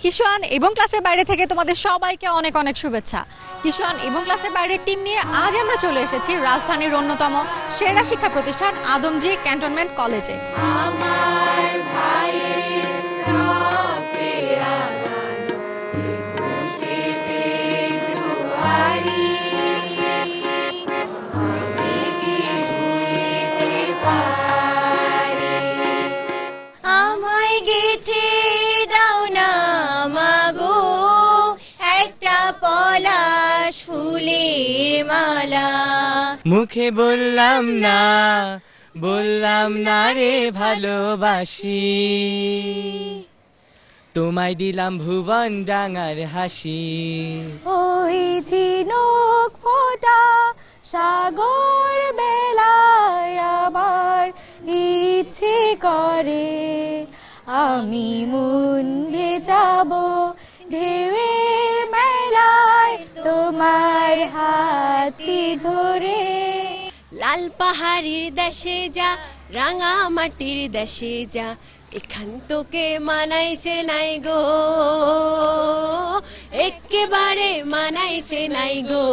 কিশোয়ান এবং ক্লাসের বাইরে থেকে তোমাদের সবাইকে অনেক অনেক শুভেচ্ছা। কিশোয়ান এবং ক্লাসের বাইরের টিম নিয়ে আজ আমরা চলে এসেছি রাজধানীর অন্যতম সেরা শিক্ষা প্রতিষ্ঠান আদমজী ক্যান্টনমেন্ট কলেজে। আমার ভাইয়ের রক্তের আলানো 21শে ফেব্রুয়ারি আমি কি ভুলিতে পারি। আমায় গেথে দাও না মাগো একটা পলাশ ফুলের মালা। মুখে বললাম না রে ভালোবাসি, তোমায় দিলাম ভুবন ডাঙার হাসি। ওই ঝিনুক ফোটা সাগর বেলায় আমার ইচ্ছে করে আমি মন যাব ঢেউয়ের মেলায় তোমার হাতি ধরে। লাল পাহাড়ির দেশে যা রাঙা মাটির দেশে যা এখান তোকে মানাইছে নাই গো, একেবারে মানাইছে নাই গো।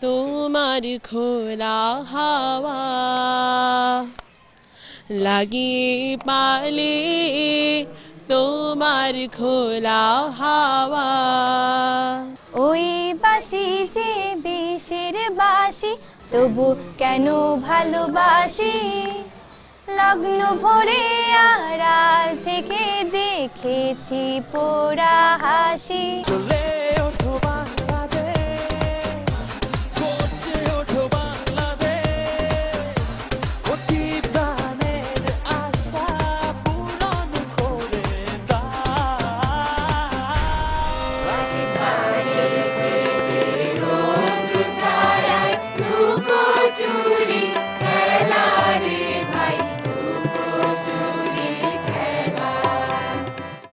তোমার খোলা হাওয়া লাগিয়ে পালে তোমার খোলা হাওয়া। ওই বাসি যে বিষের বাসি তবু কেন ভালোবাসি, লগ্ন ভরে আড়াল থেকে দেখেছি পোড়া হাসি। চলে ওঠো